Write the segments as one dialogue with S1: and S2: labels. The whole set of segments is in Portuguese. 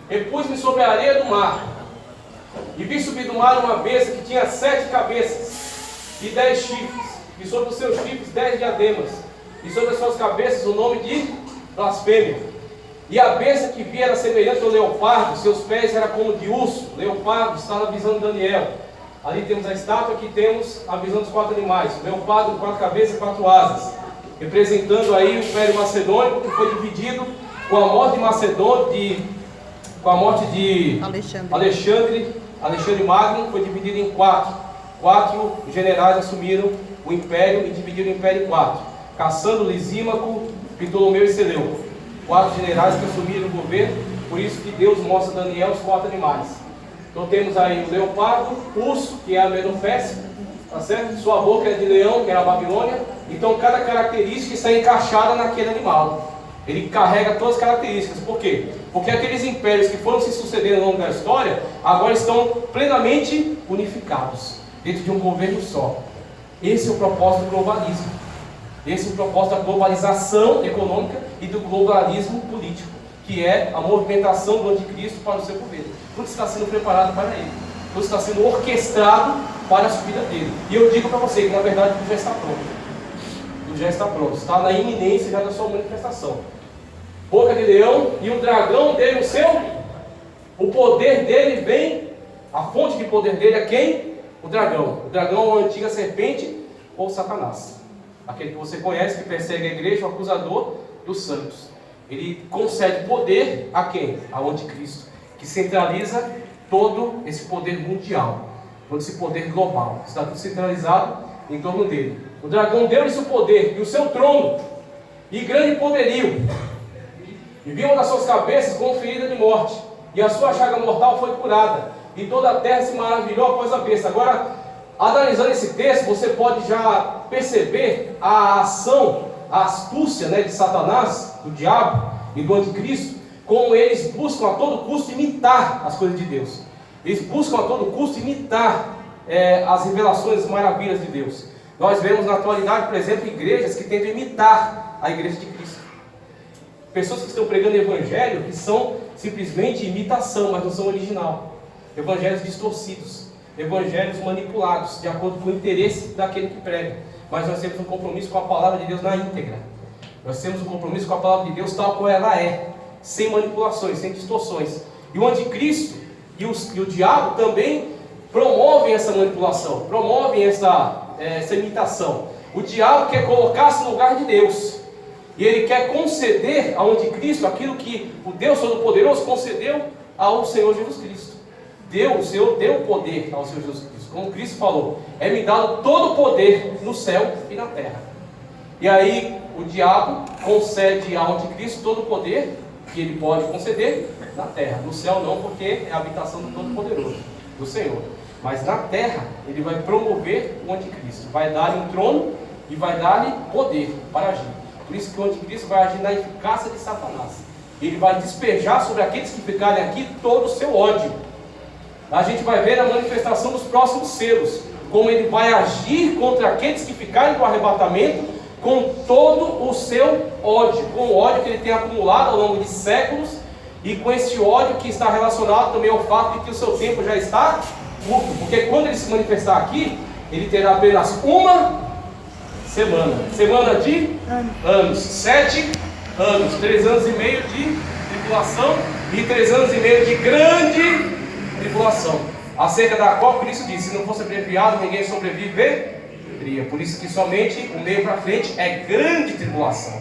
S1: E pus-me sobre a areia do mar, e vi subir do mar uma besta que tinha 7 cabeças e 10 chifres, e sobre os seus chifres 10 diademas, e sobre as suas cabeças o nome de blasfêmia. E a besta que vi era semelhante ao leopardo, seus pés eram como de urso. Leopardo está na visão de Daniel. Ali temos a estátua, aqui temos a visão dos 4 animais. Leopardo com 4 cabeças e 4 asas, representando aí o Império Macedônico, que foi dividido com a morte de Macedônia, com a morte de Alexandre Magno, foi dividido em 4. 4 generais assumiram o império e dividiram o império em 4. Cassandro, Lisímaco, Ptolomeu e Seleuco. 4 generais que assumiram o governo, por isso que Deus mostra a Daniel os 4 animais. Então temos aí o leopardo, urso, que é a menofécia, tá certo? Sua boca é de leão, que é a Babilônia. Então cada característica está encaixada naquele animal. Ele carrega todas as características. Por quê? Porque aqueles impérios que foram se sucedendo ao longo da história, agora estão plenamente unificados, dentro de um governo só. Esse é o propósito do globalismo. Esse é o propósito da globalização econômica e do globalismo político, que é a movimentação do anticristo para o seu governo. Tudo está sendo preparado para ele, tudo está sendo orquestrado para a subida dele. E eu digo para você que na verdade tudo já está pronto. Tudo já está pronto, está na iminência já da sua manifestação. Boca de leão e o dragão dele, o poder dele vem, a fonte de poder dele é quem? O dragão. O dragão é a antiga serpente ou Satanás. Aquele que você conhece, que persegue a igreja, o acusador dos santos. Ele concede poder a quem? Ao anticristo, que centraliza todo esse poder mundial, todo esse poder global. Está tudo centralizado em torno dele. O dragão deu-lhe o poder e o seu trono, e grande poderio. E viu uma das suas cabeças com ferida de morte, e a sua chaga mortal foi curada, e toda a terra se maravilhou após a besta. Agora, analisando esse texto, você pode já perceber a ação, a astúcia, de Satanás, do diabo e do anticristo, como eles buscam a todo custo imitar as coisas de Deus. Eles buscam a todo custo imitar as revelações, as maravilhas de Deus. Nós vemos na atualidade, por exemplo, igrejas que tentam imitar a igreja de Cristo. Pessoas que estão pregando evangelho que são simplesmente imitação, mas não são original. Evangelhos distorcidos, evangelhos manipulados, de acordo com o interesse daquele que prega. Mas nós temos um compromisso com a palavra de Deus na íntegra. Nós temos um compromisso com a palavra de Deus tal qual ela é, sem manipulações, sem distorções. E o anticristo e o diabo também promovem essa manipulação, promovem essa imitação. O diabo quer colocar-se no lugar de Deus, e ele quer conceder ao anticristo aquilo que o Deus Todo-Poderoso concedeu ao Senhor Jesus Cristo. O Senhor deu poder ao Senhor Jesus Cristo. Como Cristo falou, é-me dado todo o poder no céu e na terra. E aí o diabo concede ao anticristo todo o poder que ele pode conceder na terra. No céu não, porque é a habitação do Todo-Poderoso, do Senhor. Mas na terra ele vai promover o anticristo, vai dar-lhe um trono e vai dar-lhe poder para agir. Por isso que o anticristo vai agir na eficácia de Satanás. Ele vai despejar sobre aqueles que ficarem aqui todo o seu ódio. A gente vai ver na manifestação dos próximos selos, como ele vai agir contra aqueles que ficarem do arrebatamento com todo o seu ódio, com o ódio que ele tem acumulado ao longo de séculos, e com esse ódio que está relacionado também ao fato de que o seu tempo já está curto, porque quando ele se manifestar aqui, ele terá apenas uma semana de anos, 7 anos, 3 anos e meio de tribulação e 3 anos e meio de grande tribulação, acerca da qual Cristo disse: se não fosse abreviado, ninguém sobreviveria. Por isso que somente o meio para frente é grande tribulação.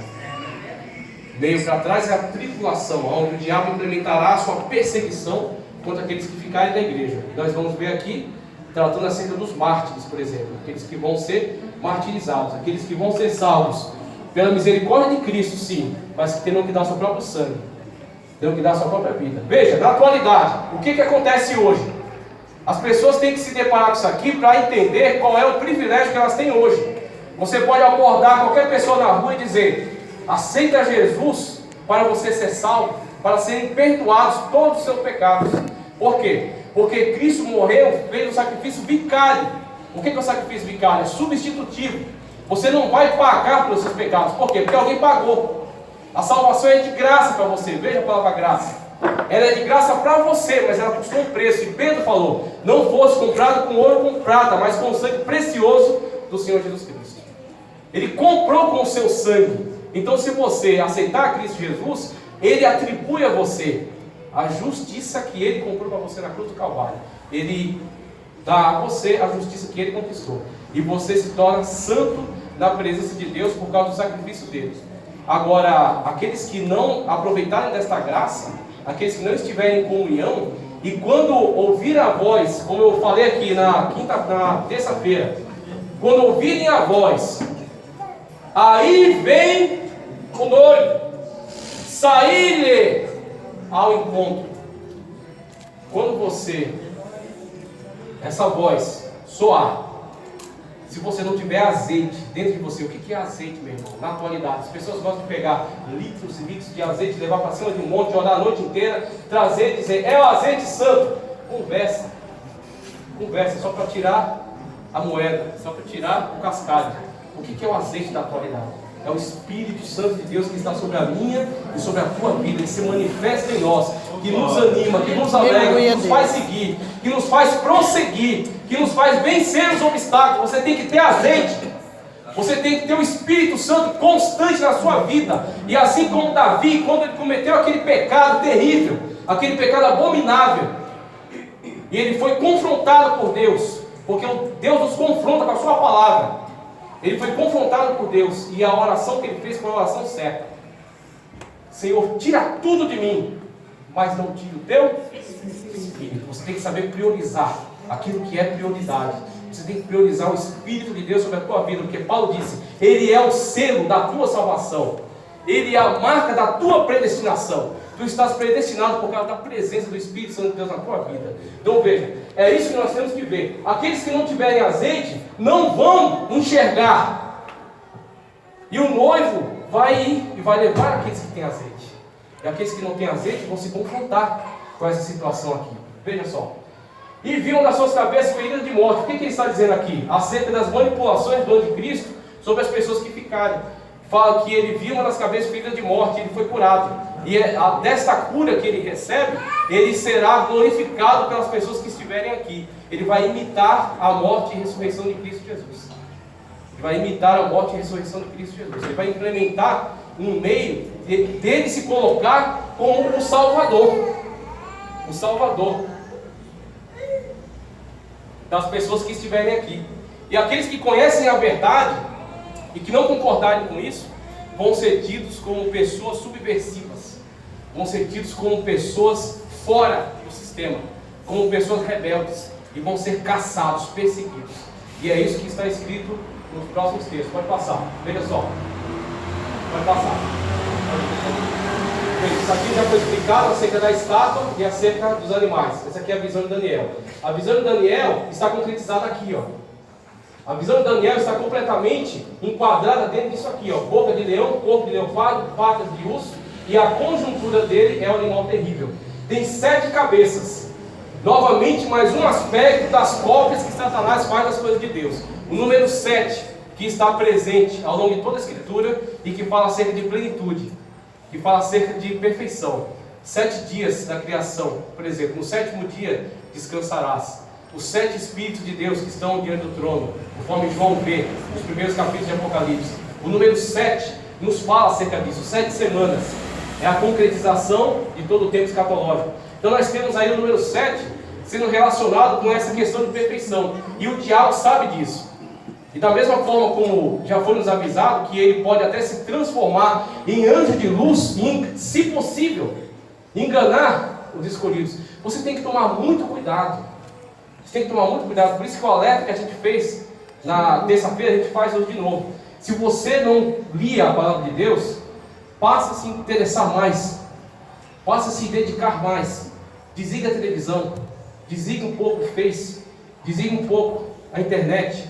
S1: Meio para trás é a tribulação, onde o diabo implementará a sua perseguição contra aqueles que ficarem na igreja. Nós vamos ver aqui, tratando acerca dos mártires, por exemplo, aqueles que vão ser martirizados, aqueles que vão ser salvos pela misericórdia de Cristo, sim, mas que terão que dar o seu próprio sangue, terão que dar a sua própria vida. Veja, na atualidade, o que acontece hoje? As pessoas têm que se deparar com isso aqui para entender qual é o privilégio que elas têm hoje. Você pode abordar qualquer pessoa na rua e dizer: aceita Jesus para você ser salvo, para serem perdoados todos os seus pecados. Por quê? Porque Cristo morreu, fez um sacrifício vicário. O que é o sacrifício vicário? É substitutivo. Você não vai pagar pelos seus pecados. Por quê? Porque alguém pagou. A salvação é de graça para você. Veja a palavra graça. Ela é de graça para você, mas ela custou um preço. E Pedro falou: não fosse comprado com ouro ou com prata, mas com o sangue precioso do Senhor Jesus Cristo. Ele comprou com o seu sangue. Então, se você aceitar Cristo Jesus, Ele atribui a você a justiça que Ele comprou para você na cruz do Calvário. Ele dá a você a justiça que Ele conquistou. E você se torna santo na presença de Deus por causa do sacrifício dele. Agora, aqueles que não aproveitarem desta graça, aqueles que não estiverem em comunhão, e quando ouvirem a voz, como eu falei aqui na terça-feira, quando ouvirem a voz, aí vem o noivo, sair-lhe ao encontro. Quando essa voz soar, se você não tiver azeite dentro de você, o que é azeite, meu irmão? Na atualidade, as pessoas gostam de pegar litros e litros de azeite, levar para cima de um monte, orar a noite inteira, trazer e dizer: é o azeite santo. Conversa, só para tirar a moeda, só para tirar o cascalho. O que é o azeite da atualidade? É o Espírito Santo de Deus que está sobre a minha e sobre a tua vida. Ele se manifesta em nós, que nos anima, que nos alegra, que nos faz seguir, que nos faz prosseguir, que nos faz vencer os obstáculos. Você tem que ter azeite. Você tem que ter o Espírito Santo constante na sua vida. E assim como Davi, quando ele cometeu aquele pecado terrível, aquele pecado abominável, e ele foi confrontado por Deus, porque Deus nos confronta com a sua palavra. Ele foi confrontado por Deus, e a oração que ele fez foi a oração certa: Senhor, tira tudo de mim, mas não tira o teu Espírito. Você tem que saber priorizar aquilo que é prioridade. Você tem que priorizar o Espírito de Deus sobre a tua vida, porque Paulo disse: Ele é o selo da tua salvação, Ele é a marca da tua predestinação. Tu estás predestinado por causa da presença do Espírito Santo de Deus na tua vida. Então veja, é isso que nós temos que ver. Aqueles que não tiverem azeite não vão enxergar, e o noivo vai ir e vai levar aqueles que têm azeite, e aqueles que não têm azeite vão se confrontar com essa situação aqui. Veja só: e viam das suas cabeças feridas de morte. O que ele está dizendo aqui? Acerca das manipulações do anticristo sobre as pessoas que ficarem. Fala que ele viu uma das cabeças feridas de morte, ele foi curado. E desta cura que ele recebe, ele será glorificado pelas pessoas que estiverem aqui. Ele vai imitar a morte e ressurreição de Cristo Jesus. Ele vai imitar a morte e ressurreição de Cristo Jesus. Ele vai implementar um meio dele se colocar como o Salvador. O Salvador das pessoas que estiverem aqui. E aqueles que conhecem a verdade e que não concordarem com isso, vão ser tidos como pessoas subversivas, vão ser tidos como pessoas fora do sistema, como pessoas rebeldes, e vão ser caçados, perseguidos. E é isso que está escrito nos próximos textos. Pode passar, veja só. Pode passar. Isso aqui já foi explicado acerca da estátua e acerca dos animais. Essa aqui é a visão de Daniel. A visão de Daniel está concretizada aqui, ó. A visão de Daniel está completamente enquadrada dentro disso aqui, ó. Boca de leão, corpo de leopardo, patas de urso, e a conjuntura dele é o animal terrível. Tem 7 cabeças. Novamente, mais um aspecto das cópias que Satanás faz das coisas de Deus. O número 7, que está presente ao longo de toda a Escritura e que fala acerca de plenitude, que fala acerca de perfeição. 7 dias da criação, por exemplo, no 7º dia descansarás. Os 7 Espíritos de Deus que estão diante do trono, conforme João vê nos primeiros capítulos de Apocalipse. O número 7 nos fala acerca disso. 7 semanas é a concretização de todo o tempo escatológico. Então nós temos aí o número 7 sendo relacionado com essa questão de perfeição. E o diabo sabe disso. E da mesma forma como já foi nos avisado, que ele pode até se transformar em anjo de luz e, se possível, enganar os escolhidos. Você tem que tomar muito cuidado. Você tem que tomar muito cuidado. Por isso que o alerta que a gente fez na terça-feira, a gente faz hoje de novo. Se você não lia a palavra de Deus, passa a se interessar mais, passa a se dedicar mais. Desliga a televisão, desliga um pouco o Face, desliga um pouco a internet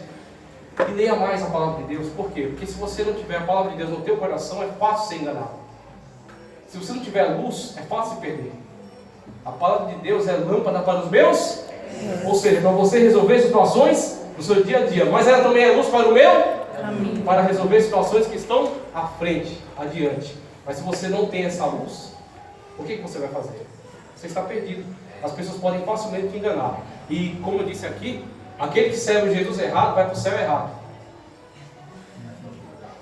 S1: e leia mais a palavra de Deus. Por quê? Porque se você não tiver a palavra de Deus no teu coração, é fácil ser enganado. Se você não tiver luz, é fácil se perder. A palavra de Deus é lâmpada para os meus, ou seja, para você resolver situações no seu dia a dia, mas ela também é luz para o meu caminho, para resolver situações que estão à frente, adiante. Mas se você não tem essa luz, o que você vai fazer? você está perdido. As pessoas podem facilmente te enganar. E como eu disse aqui, aquele que serve o Jesus errado vai para o céu errado.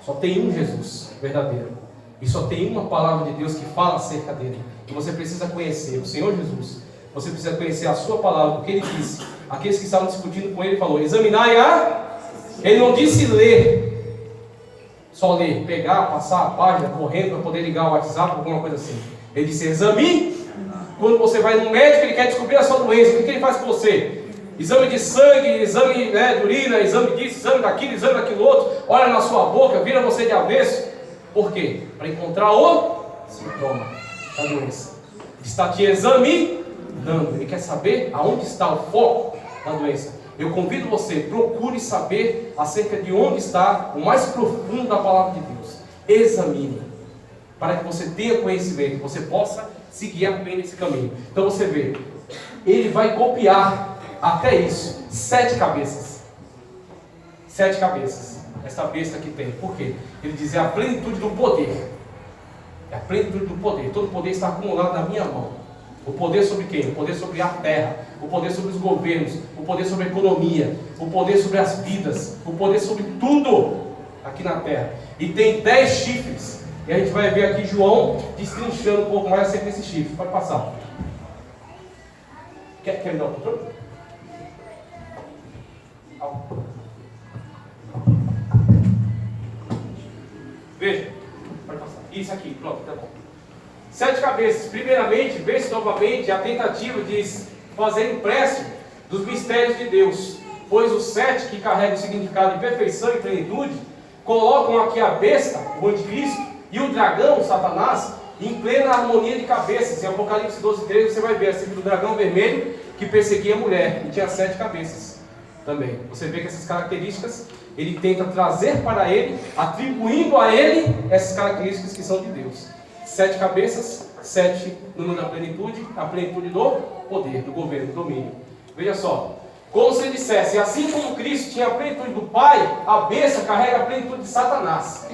S1: Só tem um Jesus verdadeiro. E só tem uma palavra de Deus que fala acerca dele. E você precisa conhecer o Senhor Jesus. Você precisa conhecer a sua palavra, porque ele disse. Aqueles que estavam discutindo com ele, falou: examinai a... Ele não disse ler. Só ler, pegar, passar a página, correndo para poder ligar o WhatsApp, alguma coisa assim. Ele disse: examine. Quando você vai no médico, ele quer descobrir a sua doença. O que ele faz com você? Exame de sangue, exame de urina, exame disso, exame daquilo outro. Olha na sua boca, vira você de avesso. Por quê? Para encontrar o sintoma da doença. Está te examinando. Ele quer saber aonde está o foco da doença. Eu convido você, procure saber acerca de onde está o mais profundo da palavra de Deus. Examine, para que você tenha conhecimento, você possa seguir apenas esse caminho. Então você vê, ele vai copiar até isso, 7 cabeças. 7 cabeças. Essa besta que tem. Por quê? Ele diz: é a plenitude do poder. É a plenitude do poder. Todo poder está acumulado na minha mão. O poder sobre quem? O poder sobre a terra. O poder sobre os governos. O poder sobre a economia. O poder sobre as vidas. O poder sobre tudo aqui na terra. E tem 10 chifres. E a gente vai ver aqui João destrinchando um pouco mais acerca desses chifres. Pode passar. Quer me dar o controle? Veja, pode passar. Isso aqui, pronto, tá bom. 7 cabeças. Primeiramente, vê-se novamente a tentativa de fazer empréstimo dos mistérios de Deus. Pois os 7 que carregam o significado de perfeição e plenitude, colocam aqui a besta, o anticristo, e o dragão, o Satanás, em plena harmonia de cabeças. Em Apocalipse 12:3 você vai ver assim, do dragão vermelho que perseguia a mulher, e tinha 7 cabeças também. Você vê que essas características ele tenta trazer para ele, atribuindo a ele essas características que são de Deus. 7 cabeças, 7 número da plenitude, a plenitude do poder, do governo, do domínio. Veja só, como se ele dissesse: assim como Cristo tinha a plenitude do Pai, a besta carrega a plenitude de Satanás.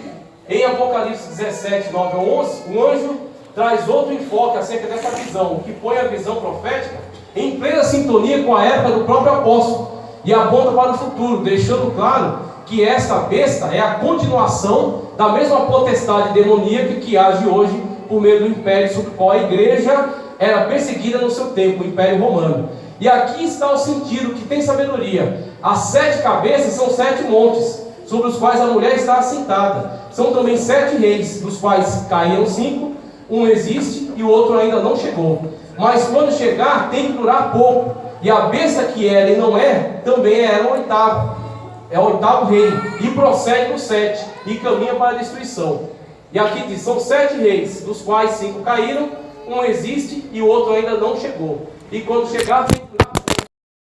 S1: Em Apocalipse 17, 9 a 11, o anjo traz outro enfoque acerca dessa visão, que põe a visão profética em plena sintonia com a época do próprio apóstolo e aponta para o futuro, deixando claro que esta besta é a continuação da mesma potestade demoníaca que age hoje por meio do império sobre o qual a igreja era perseguida no seu tempo, o Império Romano. E aqui está o sentido que tem sabedoria. As 7 cabeças são 7 montes, sobre os quais a mulher está assentada. São também 7 reis, dos quais caíram 5, um existe e o outro ainda não chegou. Mas quando chegar, tem que durar pouco. E a besta que era e não é, também era o oitavo. É o 8º rei. E prossegue no 7, e caminha para a destruição. E aqui diz, são 7 reis, dos quais 5 caíram, um existe e o outro ainda não chegou. E quando chegar, tem